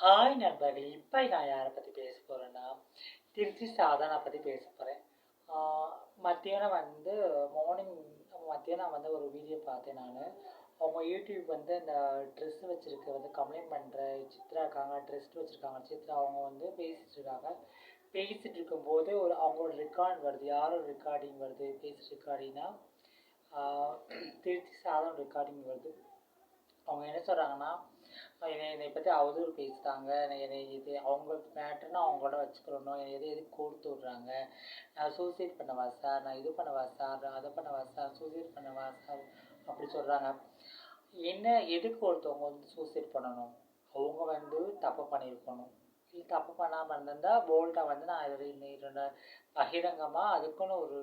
Hi நண்பர்களே! இப்போ நான் யாரை பற்றி பேச போகிறேன்னா, திருச்சி சாதனா பற்றி பேச போகிறேன். மத்தியானம் வந்து மார்னிங் மத்தியானம் வந்து ஒரு வீடியோ பார்த்தேன் நான். அவங்க யூடியூப் வந்து இந்த ட்ரெஸ் வச்சுருக்க வந்து கம்ப்ளைண்ட் பண்ணுற சித்ரா இருக்காங்க, ட்ரெஸ் வச்சுருக்காங்க சித்ரா. அவங்க வந்து பேசிகிட்டு இருக்காங்க. பேசிகிட்டு இருக்கும்போது அவங்களோட ரெக்கார்ட் வருது. யாரோட ரெக்கார்டிங் வருது? பேசிட்டு ரெக்கார்டிங்னா திருச்சி சாதனா ரெக்கார்டிங் வருது. அவங்க என்ன சொல்கிறாங்கன்னா, என்னை பற்றி அவதூறு பேசுகிறாங்க, என்னை இது அவங்க மேட்டர்னு அவங்களோட வச்சுக்கிறணும், என்னை எதுக்கு கொடுத்து விட்றாங்க, நான் சூசைட் பண்ணவா சார், நான் இது பண்ணவா சார், அதை பண்ணவா சார், சூசைட் பண்ணவா சார் அப்படி சொல்கிறாங்க. என்ன எதுக்கு ஒருத்தவங்க வந்து சூசைட் பண்ணணும்? அவங்க வந்து தப்பு பண்ணியிருக்கணும். இல்லை தப்பு பண்ணாமல் இருந்திருந்தால் போல்டாக வந்து நான் இது பகிரங்கமாக அதுக்குன்னு ஒரு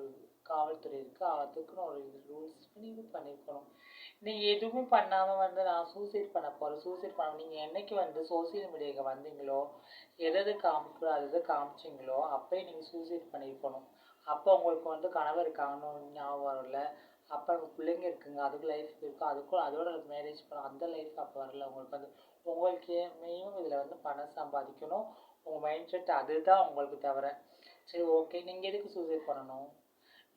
காவல்துறை இருக்குது, அதுக்குன்னு ஒரு ரூல்ஸ் பண்ணி இது பண்ணியிருக்கணும். நீங்கள் எதுவுமே பண்ணாமல் வந்து நான் சூசைட் பண்ண போகிறேன், சூசைட் பண்ண நீங்கள் என்றைக்கு வந்து சோசியல் மீடியாவுக்கு வந்தீங்களோ, எது காமிக்கிறோ அது காமிச்சிங்களோ அப்போயே நீங்கள் சூசைட் பண்ணியிருக்கணும். அப்போ உங்களுக்கு வந்து கணவர் இருக்காங்கன்னு ஞாபகம் வரல, அப்போ உங்கள் பிள்ளைங்க இருக்குங்க, அதுக்கு லைஃப் இருக்கும், அதுக்கும் அதோட மேரேஜ் பண்ண அந்த லைஃப் அப்போ வரல. உங்களுக்கு வந்து உங்களுக்கு மெயினும் இதில் வந்து பணம் சம்பாதிக்கணும், உங்கள் மைண்ட் செட் அதுதான் உங்களுக்கு தவிர. சரி ஓகே, நீங்கள் எதுக்கு சூசைட் பண்ணணும்?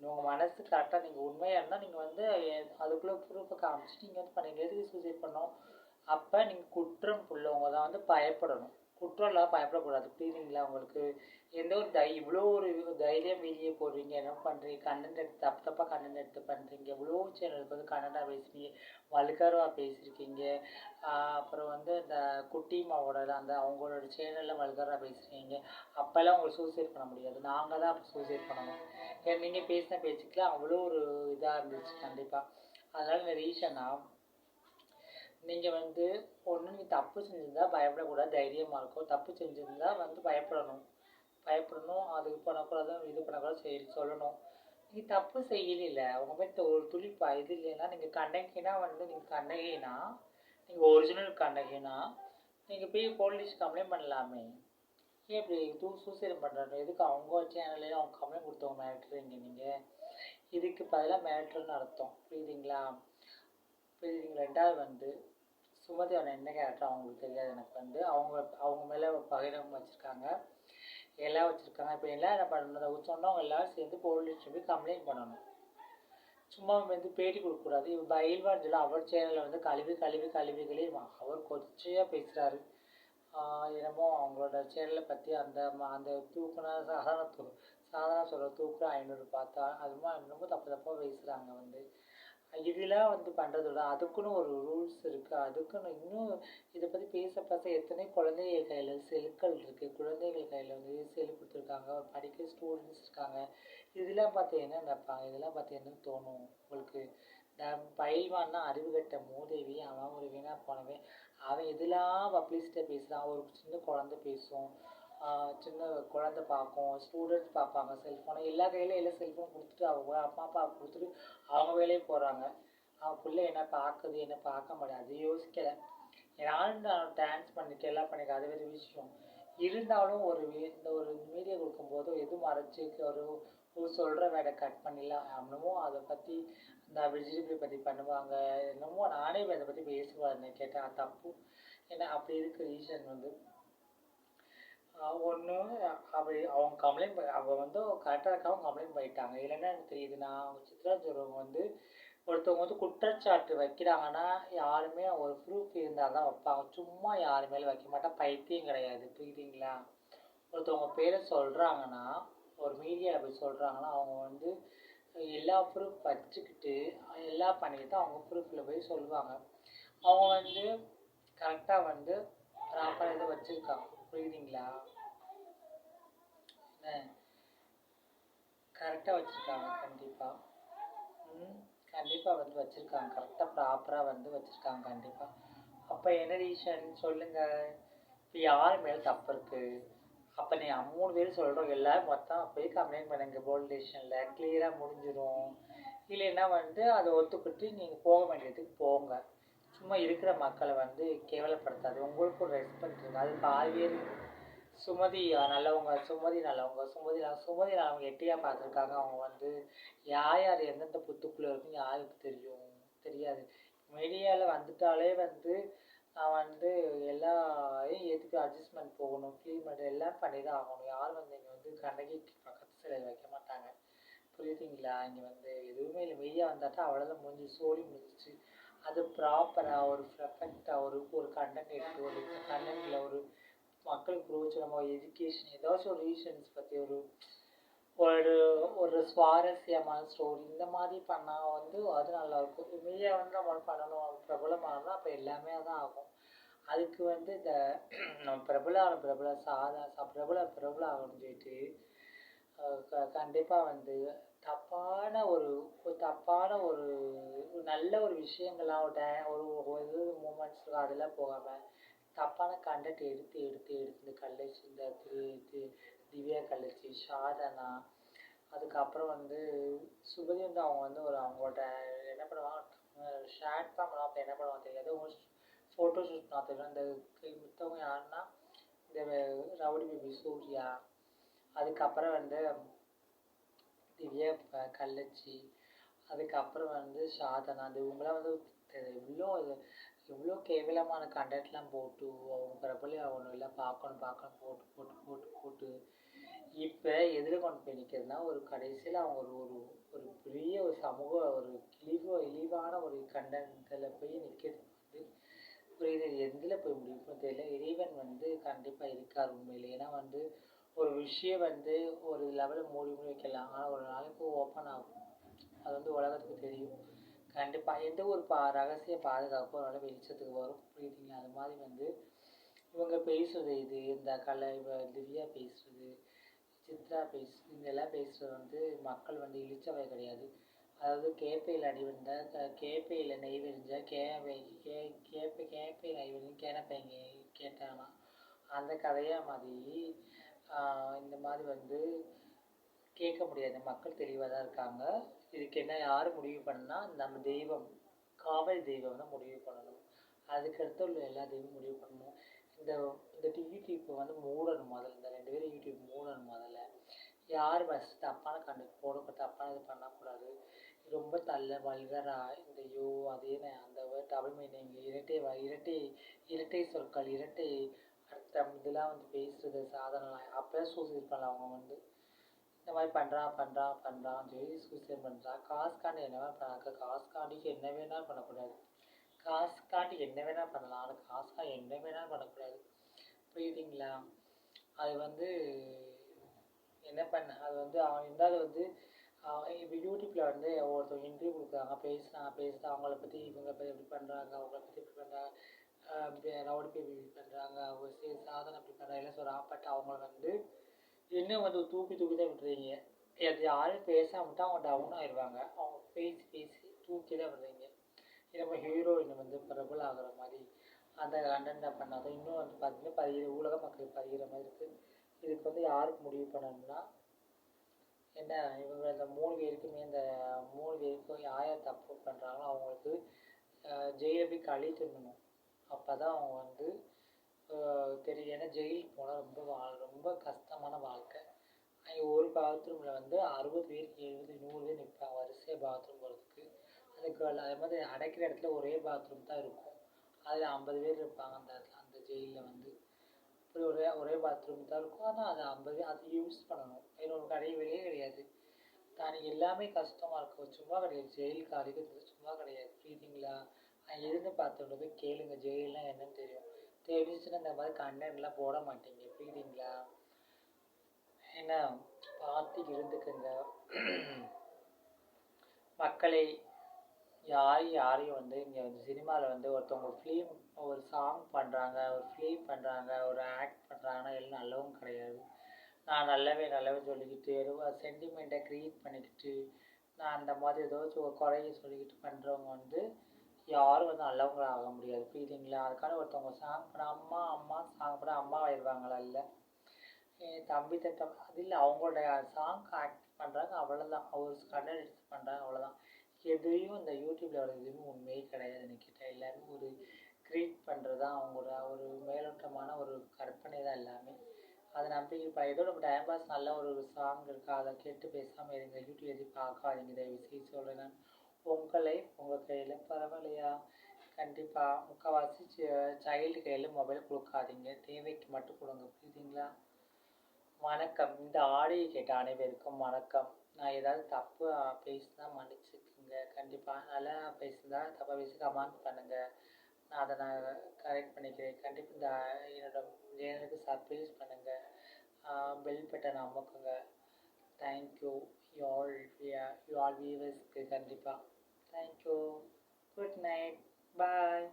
உங்கள் மனசு கரெக்டாக நீங்கள் உண்மையாக இருந்தால் நீங்கள் வந்து அதுக்குள்ளே ப்ரூஃபை காமிச்சிட்டு நீங்கள் வந்து பண்ணீங்க. எதுக்கு சூசைட் பண்ணணும்? அப்போ நீங்கள் குற்றம் உள்ளவங்க தான் வந்து பயப்படணும். குற்றம் இல்லாமல் பயப்படக்கூடாது. புரியுதுங்களா உங்களுக்கு? எந்த ஒரு இவ்வளோ ஒரு தைரியம் வீடியோ போடுறீங்க, என்ன பண்ணுறீங்க, கண்டென்ட் எடுத்து தப்பாக கண்டென்ட் எடுத்து பண்ணுறீங்க, எவ்வளோ சேனலுக்கு வந்து கன்னடா பேசுறீங்க, வல்கராக பேசியிருக்கீங்க. அப்புறம் வந்து இந்த குட்டிமாவோட அந்த அவங்களோட சேனலில் வல்கராக பேசுகிறீங்க. அப்போல்லாம் உங்களுக்கு சூசைட் பண்ண முடியாது, நாங்கள் தான் அப்போ சூசைட் பண்ணணும். நீங்கள் பேசின பேச்சுக்கெலாம் அவ்வளோ ஒரு இதாக இருந்துச்சு கண்டிப்பாக. அதனால் இந்த ரீசனாக நீங்கள் வந்து ஒன்று நீங்கள் தப்பு செஞ்சுருந்தா பயப்படக்கூடாது, தைரியமாக இருக்கும். தப்பு செஞ்சுருந்தா வந்து பயப்படணும், அதுக்கு பண்ணக்கூடாது, இது பண்ணக்கூடாது சொல்லணும். நீங்கள் தப்பு செய்யல, உங்கள் மாதிரி ஒரு துளி இது இல்லைன்னா நீங்கள் கண்ணகினா வந்து நீங்கள் கண்ணகினா நீங்கள் ஒரிஜினல் கண்ணகினா நீங்கள் போய் போலீஸ் கம்ப்ளைண்ட் பண்ணலாமே. ஏன் இப்படி சூசைட் பண்ணுறாங்க? எதுக்கு அவங்க சேனல்லையும் அவங்க கம்ப்ளைண்ட் கொடுத்தவங்க மிரட்டுறீங்க? நீங்கள் இதுக்கு பதிலாக மிரட்டுறன்னு அர்த்தம். புரியுதுங்களா? ரெண்டாவது வந்து சுமதி அவனை என்ன கேரக்டர் அவங்களுக்கு தெரியாது. எனக்கு வந்து அவங்க மேலே பகிரம் வச்சுருக்காங்க, எல்லாம் வச்சுருக்காங்க. இப்போ எல்லாம் என்ன பண்ணணும்? சொன்னவங்க எல்லோரும் சேர்ந்து போலீஸ் போய் கம்ப்ளைண்ட் பண்ணணும். சும்மா வந்து பேட்டி கொடுக்கக்கூடாது. இவர் பயில்வான்னு சொல்லி அவர் சேனலில் வந்து கழுவி அவர் கொச்சையாக பேசுகிறாரு. என்னமோ அவங்களோட சேனலை பற்றி அந்த தூக்குனா சாதாரண சொல்கிற தூக்குனா 500 பார்த்தா அதுமா என்னமோ தப்பாக பேசுகிறாங்க. வந்து இதெல்லாம் வந்து பண்ணுறதோட அதுக்குன்னு ஒரு ரூல்ஸ் இருக்குது. அதுக்குன்னு இன்னும் இதை பற்றி பேச எத்தனை குழந்தைகள் கையில் செல்கள் இருக்குது, குழந்தைகள் கையில் வந்து செல் கொடுத்துருக்காங்க, படிக்கிற ஸ்டூடெண்ட்ஸ் இருக்காங்க. இதெல்லாம் பார்த்து என்ன நினைப்பாங்க? இதெல்லாம் பார்த்து என்ன தோணும் உங்களுக்கு? பயில்வான்னா அறிவு கட்ட மூதேவி, அவன் ஒரு வீணாக போனவன். அவன் எதெல்லாம் பப்ளிசிட்டியாக பேசுகிறான். ஒரு சின்ன குழந்தை பேசும், சின்ன குழந்தை பார்க்கும், ஸ்டூடெண்ட்ஸ் பார்ப்பாங்க செல்ஃபோனை. எல்லா கையிலும் எல்லாம் செல்ஃபோன் கொடுத்துட்டு அவங்க அம்மா அப்பா கொடுத்துட்டு அவங்க வேலையே போகிறாங்க. அவன் பிள்ளை என்ன பார்க்குது, என்ன பார்க்க மாட்டேன், அது யோசிக்கலை. நான் டான்ஸ் பண்ணிட்டு எல்லாம் பண்ணிக்க, அது வேறு விஷயம். இருந்தாலும் இந்த ஒரு மீடியா கொடுக்கும்போது எதுவும் மறைச்சி ஒரு சொல்கிற வேலை கட் பண்ணிடலாம். என்னமோ அதை பற்றி இந்த வெஜிடபிள் பற்றி பண்ணுவாங்க, என்னமோ நானே அதை பற்றி பேசுவாங்க கேட்டால் தப்பு. ஏன்னா அப்படி இருக்க ரீசன் வந்து ஒன்று அப்படி அவங்க கம்ப்ளைண்ட் அவள் வந்து கரெக்டாக இருக்காமல் கம்ப்ளைண்ட் பண்ணிட்டாங்க. இல்லைன்னா எனக்கு தெரியுதுண்ணா, அவங்க சித்ரா சொல்கிறவங்க வந்து ஒருத்தவங்க வந்து குற்றச்சாட்டு வைக்கிறாங்கன்னா யாருமே ஒரு ப்ரூஃப் இருந்தால் தான் வைப்பாங்க. சும்மா யாரு மேலே வைக்க மாட்டால், பைத்தியம் கிடையாது. புரியுதுங்களா? ஒருத்தவங்க பேரை சொல்கிறாங்கன்னா, ஒரு மீடியாவில் போய் சொல்கிறாங்கன்னா அவங்க வந்து எல்லா ப்ரூஃப் வச்சுக்கிட்டு எல்லாம் பண்ணிக்கிட்டு அவங்க ப்ரூஃபில் போய் சொல்லுவாங்க. அவங்க வந்து கரெக்டாக வந்து ப்ராப்பராக இதை வச்சுருக்காங்க. புரியுதுங்களா? கரெக்டாக வச்சுருக்காங்க. கண்டிப்பாக வந்து வச்சுருக்காங்க. கரெக்டாக ப்ராப்பராக வந்து வச்சுருக்காங்க கண்டிப்பாக. அப்போ என்ன ரீசன் சொல்லுங்கள்? இப்போ யார் மேலே தப்பு இருக்குது? அப்போ நீங்கள் 3 பேர் சொல்கிறோம், எல்லோரும் மொத்தம் போய் கம்ப்ளைண்ட் பண்ணுங்கள் போலீஸ் ஸ்டேஷனில், கிளியராக முடிஞ்சிடும். இல்லைன்னா வந்து அதை ஒத்துக்கிட்டு நீங்கள் போக வேண்டியதுக்கு போங்க. சும்மா இருக்கிற மக்களை வந்து கேவலப்படுத்தாது. உங்களுக்கு ஒரு ரெஸ்பெக்ட் இருக்குது. அது பாதியேர் சுமதி நல்லவங்க, சுமதி நல்லவங்க எட்டியாக பார்த்துருக்காங்க. அவங்க வந்து யார் எந்தெந்த புத்துக்குள்ளே இருக்குன்னு யாருக்கு தெரியும்? தெரியாது. மீடியாவில் வந்துட்டாலே வந்து நான் வந்து எல்லாரையும் ஏற்றுக்க அட்ஜஸ்ட்மெண்ட் போகணும், க்ளீன் பண்ணுறது எல்லாம் பண்ணி தான் ஆகணும். யாரும் வந்து இங்கே வந்து கண்ணகி பக்கத்து சிலை வைக்க மாட்டாங்க. புரியுதுங்களா? இங்கே வந்து எதுவுமே இல்லை, மெய்யா வந்தாட்டா அவ்வளோதான், முடிஞ்சு சோழி முடிஞ்சிச்சு. அது ப்ராப்பராக ஒரு பெர்ஃபெக்டாக ஒரு ஒரு கண்டென்ட் எடுத்து ஒரு கண்டென்ட்டில் ஒரு மக்களுக்கு பிரோஜனமாக எஜுகேஷன் ஏதாச்சும் ஒரு ரீசன்ஸ் பற்றி ஒரு ஒரு ஒரு சுவாரஸ்யமான ஸ்டோரி இந்த மாதிரி பண்ணால் வந்து அது நல்லாயிருக்கும். மெய்யா வந்து நம்ம பண்ணணும் பிரபலமாகனா அப்போ எல்லாமே தான் ஆகும். அதுக்கு வந்து இந்த நம்ம பிரபல பிரபல ஆகணும்னு சொல்லிட்டு கண்டிப்பாக வந்து தப்பான ஒரு தப்பான ஒரு நல்ல ஒரு விஷயங்கள்லாம் ஒரு இது மூமெண்ட்ஸ் அதெல்லாம் போகாமல் தப்பான கண்டென்ட் எடுத்து எடுத்து எடுத்து இந்த கள்ளச்சி இந்த திவ்யா கள்ளச்சி சாதனா அதுக்கப்புறம் வந்து சுபதி வந்து அவங்க வந்து ஒரு அவங்களோட என்ன பண்ணுவாங்க ஷேட் தான் பண்ணுவாங்க. அப்போ என்ன பண்ணுவாங்க தெரியாது, ஃபோட்டோ ஷூட் நான் தெரியும். அந்த மித்தவங்க யாருன்னா இந்த ரவுடி பேபி சூர்யா, அதுக்கப்புறம் வந்து திவ்யா கள்ளச்சி, அதுக்கப்புறம் வந்து சாதனா, அது இவங்களாம் வந்து எவ்வளோ எவ்வளோ கேவலமான கண்டென்ட்லாம் போட்டு அவங்க பிரபலம் ஆகணும் எல்லாம் பார்க்கணும் பார்க்கணும் போட்டு போட்டு போட்டு போட்டு இப்போ எதில் கொண்டு போய் நிற்கிறதுனா ஒரு கடைசியில் அவங்க ஒரு ஒரு ஒரு பெரிய ஒரு சமூக ஒரு இழிவான ஒரு கண்டென்ட்டில் போய் நிற்கிறது வந்து புரியுது. எதில் போய் முடியுமோ தெரியல. இறைவன் வந்து கண்டிப்பாக இருக்கார் உண்மையில். ஏன்னா வந்து ஒரு விஷயம் வந்து ஒரு லெவலில் மூடி வைக்கலாம், ஆனால் ஒரு நாளைக்கு ஓப்பன் ஆகும். அது வந்து உலகத்துக்கு தெரியும். கண்டிப்பாக எந்த ஒரு ரகசிய பாதுகாப்பும் அதனால் வெளிச்சத்துக்கு வரும். புரியுதுங்களா? அது மாதிரி வந்து இவங்க பேசுகிறது இது இந்த திவ்யா பேசுகிறது, சித்ரா பேசுகிறது, இதெல்லாம் பேசுகிறது வந்து மக்கள் வந்து இழிச்சவை கிடையாது. அதாவது கேப்பையில் அடி விழுந்தால் கேப்பையில் நெய் விரிஞ்சால் கேப்பை நெய் விரிஞ்சு கேனப்பைங்க கேட்டானா அந்த கதையாக மாதிரி இந்த மாதிரி வந்து கேட்க முடியாது. மக்கள் தெளிவாக தான் இருக்காங்க. இதுக்கு என்ன யார் முடிவு பண்ணால் நம்ம தெய்வம் காவல் தெய்வம் தான் முடிவு பண்ணணும். அதுக்கடுத்து உள்ள எல்லா தெய்வமும் முடிவு பண்ணணும். இந்த இந்த யூடியூப்பை வந்து மூடணும் முதல்ல. இந்த 2 பேரும் யூடியூப் மூடணும் முதல்ல. யார் ஃபஸ்ட் தப்பான கண்டென்ட் போட தப்பான இது பண்ணக்கூடாது. ரொம்ப வல்கராக இந்த அதே அந்த டபுள் மீனிங் இரட்டை சொற்கள் இரட்டை அர்த்தம் இதெல்லாம் வந்து பேசுகிறது சாதனைலாம் அப்போ சூசைட் பண்ணலாம். அவங்க வந்து இந்த மாதிரி பண்ணுறான்னு சொல்லி சூசைட் பண்ணுறா. காசுக்காண்டி என்ன வேணால் பண்ணாக்க, காசுக்காண்டிக்கு என்ன வேணாலும் பண்ணக்கூடாது. காசுக்காண்டி என்ன வேணால் பண்ணலாம், ஆனால் காசுக்காண்டி என்ன வேணாலும் பண்ணக்கூடாது. புரியுதுங்களா? அது வந்து என்ன பண்ண அது வந்து அவன் இருந்தால் வந்து இப்போ யூடியூப்பில் வந்து ஒருத்தவங்க இன்டர்வியூ கொடுக்குறாங்க, பேசுனா அவங்கள பற்றி இவங்க எப்படி பண்ணுறாங்க, அவங்கள பற்றி எப்படி பண்ணுறாங்க, ரவுடி பேபி இப்படி பண்ணுறாங்க, அவங்க சாதனை இப்படி பண்ணுறாங்க எல்லாம் சொல்கிறாங்க. பட் அவங்கள வந்து இன்னும் வந்து தூக்கி தான் விட்டுறீங்க. அது யாரும் பேசாம விட்டால் அவங்க டவுன் ஆயிடுவாங்க. அவங்க பேசி தூக்கி தான் விடுறீங்க. நம்ம ஹீரோயின் வந்து பிரபலம் ஆகிற மாதிரி அந்த கண்டென்ட் பண்ணாத இன்னும் வந்து பார்த்தீங்கன்னா உலக மக்கள் பதிகிற மாதிரி இருக்குது. இதுக்கு வந்து யாருக்கு முடிவு பண்ணணும்னா என்ன இவங்க இந்த 3 பேருக்குமே இந்த 3 பேருக்கும் யார் தப்பு பண்ணுறாங்களோ அவங்களுக்கு ஜெயிலை போய் கழி தின்னணும். அப்போ தான் அவங்க வந்து தெரியும். ஏன்னா ஜெயிலுக்கு போனால் ரொம்ப கஷ்டமான வாழ்க்கை. அங்கே ஒரு பாத்ரூமில் வந்து 60 பேர் 70 100 பேர் நிற்பாங்க வரிசையாக பாத்ரூம் போகிறதுக்கு. அதுக்கு அதே மாதிரி அடைக்கிற இடத்துல ஒரே பாத்ரூம் தான் இருக்கும். அதில் 50 பேர் இருப்பாங்க அந்த இடத்துல அந்த ஜெயிலில் வந்து ஒரே பாத்ரூம் தான் இருக்கும். ஆனால் அது 50 பேர் அது யூஸ் பண்ணணும். இன்னொரு வெளியே கிடையாது. தனக்கு எல்லாமே கஷ்டமாக இருக்கும். சும்மா கிடையாது. ஜெயிலுக்கு அடிக்கிறது சும்மா கிடையாது. புரியுதுங்களா? அங்கே இருந்து பார்த்துட்டு போய் கேளுங்க ஜெயிலெலாம் என்னன்னு தெரியும். தெரிஞ்சுன்னா இந்த மாதிரி கண்டென்ட்லாம் போட மாட்டீங்க. புரியுதுங்களா? என்ன பார்த்து இருந்துக்குங்க மக்களை. யாரையும் வந்து இங்கே வந்து சினிமாவில் வந்து ஒருத்தவங்க ஒரு சாங் பண்ணுறாங்க, ஒரு ஃபிலிம் பண்ணுறாங்க, ஒரு ஆக்ட் பண்ணுறாங்கன்னா எல்லாம் நல்லவும் கிடையாது. நான் நல்லவே சொல்லிக்கிட்டு சென்டிமெண்ட்டை க்ரியேட் பண்ணிக்கிட்டு நான் அந்த மாதிரி ஏதாச்சும் ஒரு குறைய சொல்லிக்கிட்டு பண்ணுறவங்க வந்து யாரும் வந்து நல்லவங்க ஆக முடியாது. புரியுதுங்களா? அதுக்கான ஒருத்தவங்க சாங் பண்ண அம்மா சாங் பண்ண அம்மா ஆயிடுவாங்களா? இல்லை தம்பி தட்டம் அது இல்லை. அவங்களோட சாங் ஆக்ட் பண்ணுறாங்க அவ்வளோதான். அவர் கண்டென்ட் எடுத்து பண்ணுறாங்க அவ்வளோதான். எதையும் இந்த யூடியூப்பில் வர எதுவுமே உண்மையே கிடையாது. என்கிட்ட எல்லாமே ஒரு க்ரியேட் பண்ணுறது தான் அவங்களோட ஒரு மேலோட்டமான ஒரு கற்பனை தான் எல்லாமே. அதை நம்பி இப்போ ஏதோ நம்ம டைம் பாஸ் நல்ல ஒரு சாங் இருக்கா அதை கேட்டு பேசாமல் இருங்க. யூடியூப் எதுவும் பார்க்காதீங்க தயவு செய்து சொல்கிறேன். உங்கள் லைஃப் உங்கள் கையில் பரவாயில்லையா? கண்டிப்பாக முக்கால்வாசி சைல்டு கையில் மொபைல் கொடுக்காதீங்க, தேவைக்கு மட்டும் கொடுங்க, புரியுதுங்களா? வணக்கம். இந்த ஆடியோ கேட்ட அனைவருக்கும் வணக்கம். நான் ஏதாவது தப்பு பேசினா மன்னிச்சுக்குங்க. கண்டிப்பாக நல்லா பேசுனா தப்பாக பேசி கமெண்ட் பண்ணுங்கள். நான் கரெக்ட் பண்ணிக்கிறேன். கண்டிப்பாக என்னோட சேனலுக்கு சப்ஸ்கிரைப் பண்ணுங்கள், பெல் பட்டன் அமுக்குங்க. தேங்க்யூ யூ ஆல் வியூவர்ஸ்க்கு கண்டிப்பாக தேங்க்யூ. Good night. பாய்.